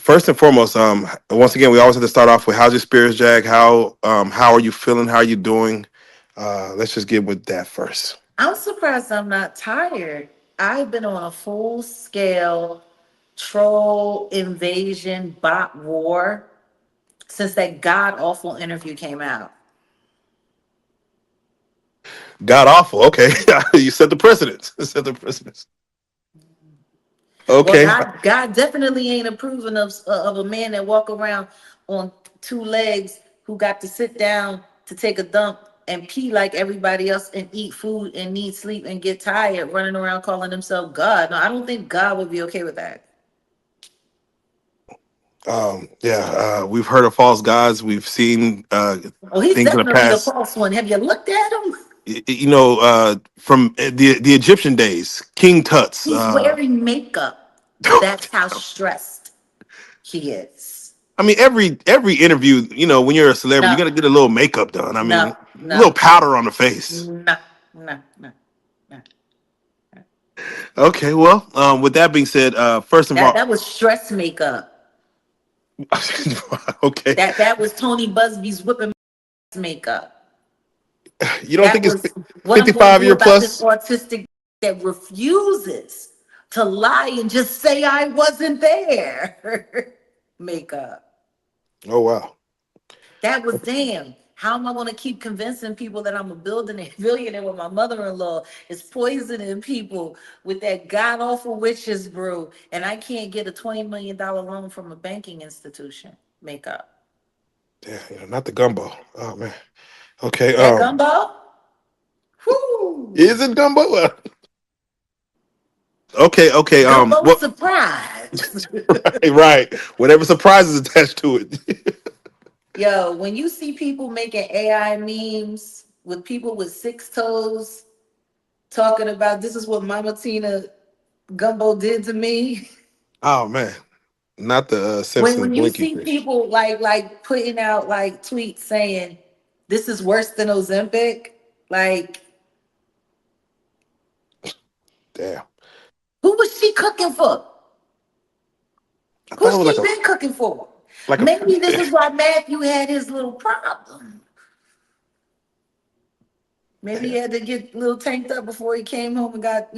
first and foremost, once again, we always have to start off with how's your spirits, Jag? How are you feeling? How are you doing? Let's just get with that first. I'm surprised I'm not tired. I've been on a full scale troll invasion bot war since that god awful interview came out. God awful. Okay, you set the precedence. Set the precedence. Well, Okay. God definitely ain't approving of a man that walk around on two legs who got to sit down to take a dump and pee like everybody else and eat food and need sleep and get tired running around calling himself God. No, I don't think God would be okay with that. Yeah, we've heard of false gods. We've seen Oh, he's things in the definitely a past. false one. Have you looked at him? From the Egyptian days, King Tut's. He's wearing makeup. That's how stressed he is. I mean, every interview, when you're a celebrity, you No, got to get a little makeup done. I mean, no, a no, little powder on the face. no, no, no, no. Okay, well, with that being said, first of That all, that was stress makeup. okay, That was Tony Busby's whipping makeup. you don't That think it's was what I'm going to 55 do year about this plus? autistic that refuses to lie and just say I wasn't there. Makeup. Oh wow. That was damn. How am I going to keep convincing people that I'm a billionaire when my mother-in-law is poisoning people with that god awful witches brew, and I can't get a $20 million loan from a banking institution? Makeup. Yeah, not the gumbo. Oh man. Okay. That gumbo? Whoo! Is it gumbo? Okay. Okay. Gumbo What? surprise. Right. Whatever surprise is attached to it. Yo, when you see people making AI memes with people with six toes talking about this is what Mama Tina Gumbo did to me. Oh man. Not the When Simpsons when you blinky see fish. people like putting out like tweets saying this is worse than Ozempic, like Damn. who was she cooking for? I thought it Who's was she been cooking for? like a Maybe this is why Matthew had his little problem. Maybe he damn. had to get a little tanked up before he came home and got.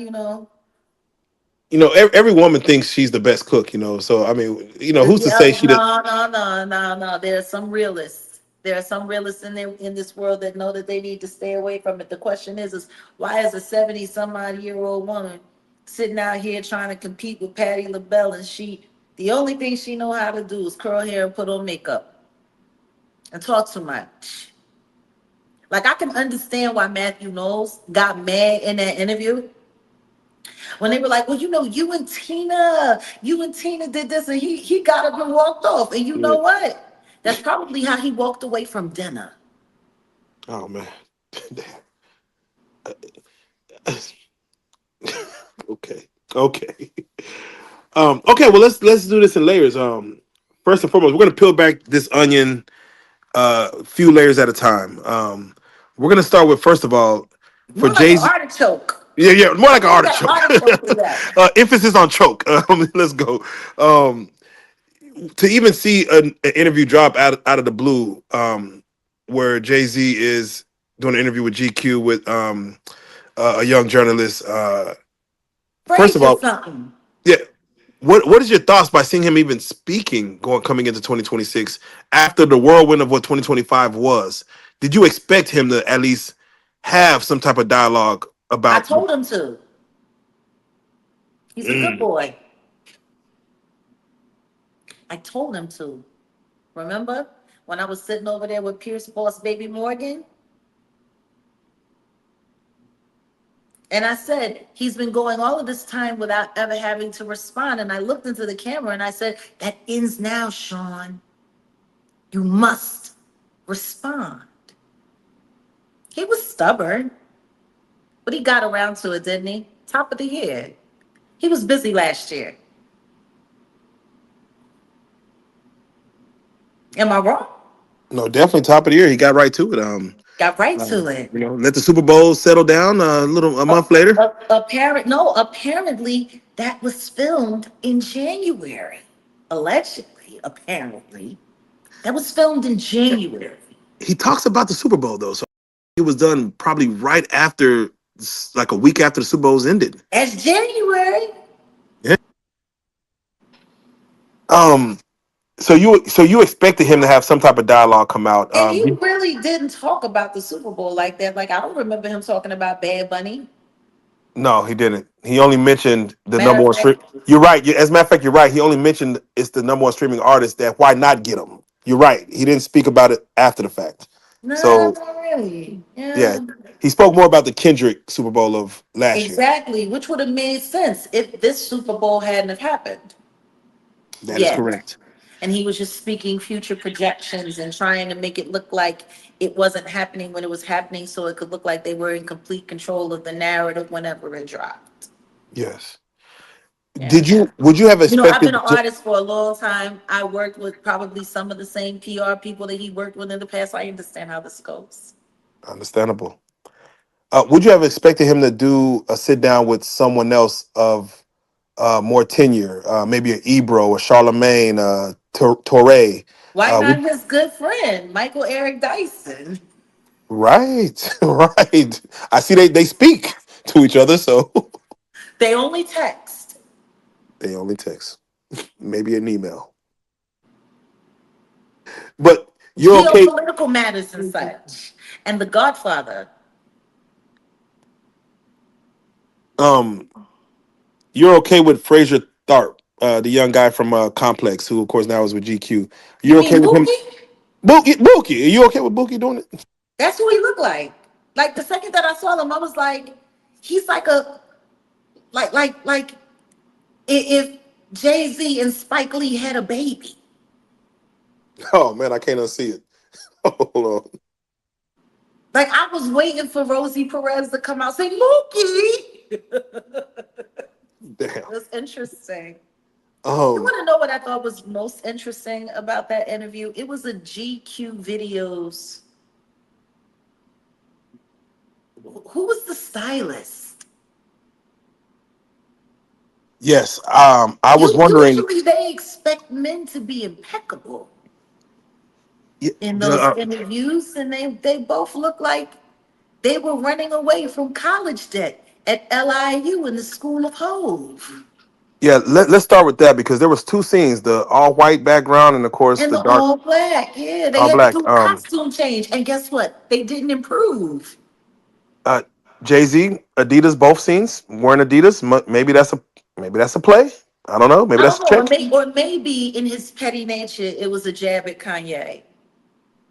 Every woman thinks she's the best cook, So I mean, who's to say Yeah, she did? no, no, no, no, no. There are some realists. There are some realists in this world that know that they need to stay away from it. The question is why is a 70 some odd year old woman sitting out here trying to compete with Patti LaBelle and the only thing she know how to do is curl hair and put on makeup and talk too much. Like I can understand why Matthew Knowles got mad in that interview when they were like, well, you and Tina did this, and he got up and walked off. And you know what? That's probably how he walked away from dinner. Oh man. Okay. Okay. Okay. Well, let's do this in layers. First and foremost, we're gonna peel back this onion few layers at a time. We're gonna start with first of all for More like an Jay-Z. artichoke. Yeah, yeah, more like an Where that artichoke. artichoke is at? Emphasis on choke. Let's go. Um, to even see an interview drop out of the blue, where Jay-Z is doing an interview with GQ with a young journalist. First Break of or all, something. yeah. What is your thoughts by seeing him even speaking coming into 2026 after the whirlwind of what 2025 was? Did you expect him to at least have some type of dialogue I about? told him to. He's a good Mm. boy. I told him to. Remember when I was sitting over there with Pierce Boss Baby Morgan? And I said, he's been going all of this time without ever having to respond. And I looked into the camera and I said, that ends now, Sean. You must respond. He was stubborn, but he got around to it, didn't he? Top of the year. He was busy last year. Am I wrong? No, definitely top of the year. He got right to it. Got right to it. Let the Super Bowl settle down a month later. No, apparently that was filmed in January, allegedly. movie, apparently, that was filmed in January. He talks about the Super Bowl though, so it was done probably right after, like a week after the Super Bowl's ended. That's January. Yeah. Um. So you expected him to have some type of dialogue come out. And he really didn't talk about the Super Bowl like that. Like, I don't remember him talking about Bad Bunny. No, he didn't. He only mentioned the Matter number of one stream. fact, You're right. As a matter of fact, you're right. He only mentioned it's the number one streaming artist. That why not get him? You're right. He didn't speak about it after the fact. no, So not really. yeah, Yeah. he spoke more about the Kendrick Super Bowl of last year. Exactly, which would have made sense if this Super Bowl hadn't have happened That is yet. correct. And he was just speaking future projections and trying to make it look like it wasn't happening when it was happening, so it could look like they were in complete control of the narrative whenever it dropped. Yes. Yeah. Did you? Would you have I've been expected? an artist for a long time. I worked with probably some of the same PR people that he worked with in the past. I understand how this goes. Understandable. Would you have expected him to do a sit down with someone else of more tenure, maybe an Ebro or Charlemagne, Torre? Why not Would his good friend, Michael Eric Dyson? Right, right. I see they speak to each other, so They only text. they only text, maybe an email. But you're okay. Geopolitical matters and such. And The Godfather. Um, you're okay with Fraser Tharp, the young guy from Complex, who of course now is with GQ. You You're okay mean with him? Mookie? Bookie, are you okay with Bookie doing it? That's who he looked like. Like the second that I saw him, I was like, he's like a like if Jay Z and Spike Lee had a baby. Oh man, I can't unsee it. Hold on. Like I was waiting for Rosie Perez to come out and say Mookie. Damn. That's interesting. You Um, want to know what I thought was most interesting about that interview? It was a GQ videos. Who was the stylist? yes. I was wondering. Usually they expect men to be impeccable Yeah, in those interviews, and they both look like they were running away from college debt at LIU in the School of Hove. yeah. Let's start with that because there was two scenes: the all white background and of course And the the dark all black, yeah, they all had to black. do a costume change, and guess what? They didn't improve. Uh, Jay Z, Adidas, both scenes wearing Adidas. Maybe that's a play. I don't know. Maybe I that's don't a know, check. or maybe in his petty nature, it was a jab at Kanye.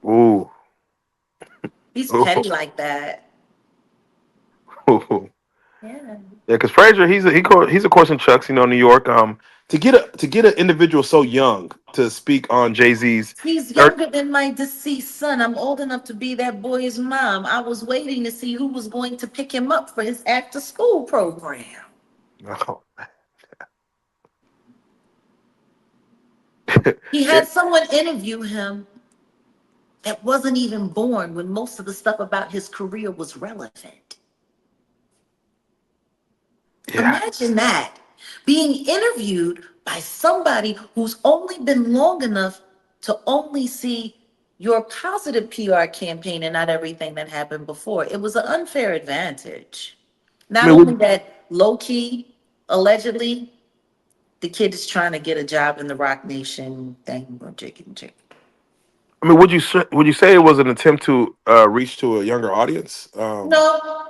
Ooh, He's ooh, petty like that. ooh. Yeah. Yeah, because Frazier, he's of course in Chucks, New York. To get an individual so young to speak on Jay Z's. He's younger than my deceased son. I'm old enough to be that boy's mom. I was waiting to see who was going to pick him up for his after school program. He had someone interview him that wasn't even born when most of the stuff about his career was relevant. Yeah, Imagine that being interviewed by somebody who's only been long enough to only see your positive PR campaign and not everything that happened before. It was an unfair advantage. I Not mean, only would that, low key, allegedly, the kid is trying to get a job in the Rock Nation thing. Chicken, chicken. I mean, would you say it was an attempt to reach to a younger audience? No,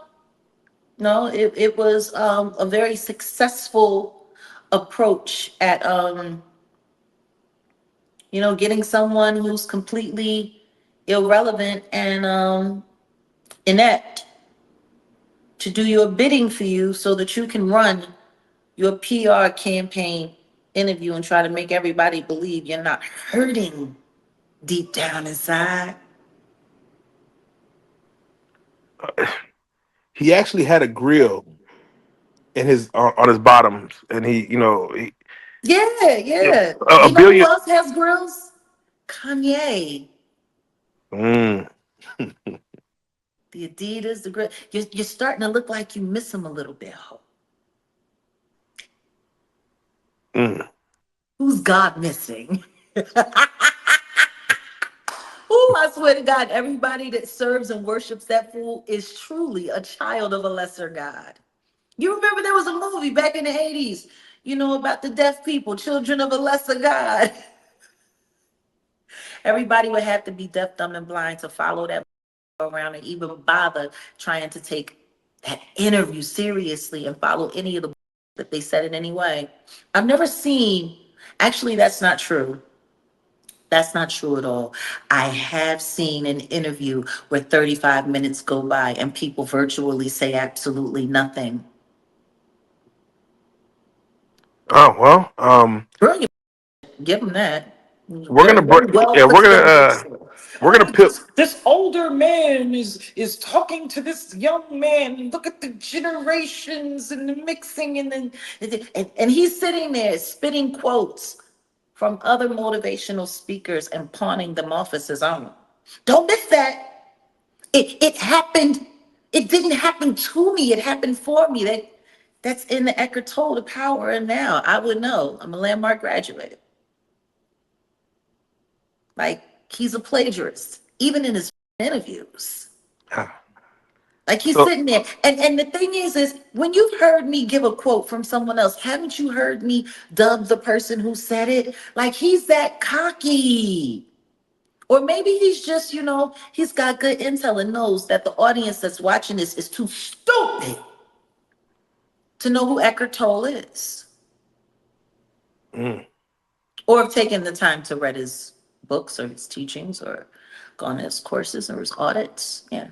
no, it was a very successful approach at getting someone who's completely irrelevant and inept to do your bidding for you so that you can run your PR campaign interview and try to make everybody believe you're not hurting deep down inside. He actually had a grill in his on his bottoms, and Yeah, yeah, yeah. a You know who billion. else has grills? Kanye. Mm, The Adidas, the grill. You're starting to look like you miss him a little bit, Ho. mm. Who's God missing? Ooh, I swear to God, everybody that serves and worships that fool is truly a child of a lesser God. You remember there was a movie back in the 80s, about the deaf people, children of a lesser God. Everybody would have to be deaf, dumb, and blind to follow that around and even bother trying to take that interview seriously and follow any of the that they said in any way. I've never seen, actually, that's not true. That's not true at all. I have seen an interview where 35 minutes go by and people virtually say absolutely nothing. Oh well, Brilliant. Give them that. we're Very, gonna very well yeah, put together. we're gonna pip. This older man is talking to this young man. And look at the generations and the mixing, and then and he's sitting there spitting quotes from other motivational speakers and pawning them off as his own. Don't miss that. It happened. It didn't happen to me. It happened for me. That's in the Eckhart Tolle, The Power and Now. I would know. I'm a landmark graduate. Like, he's a plagiarist, even in his interviews. Like, he's So sitting there. And the thing is when you've heard me give a quote from someone else, haven't you heard me dub the person who said it? Like, he's that cocky. Or maybe he's just, he's got good intel and knows that the audience that's watching this is too stupid to know who Eckhart Tolle is. mm, Or have taken the time to read his books or his teachings or gone to his courses or his audits. Yeah.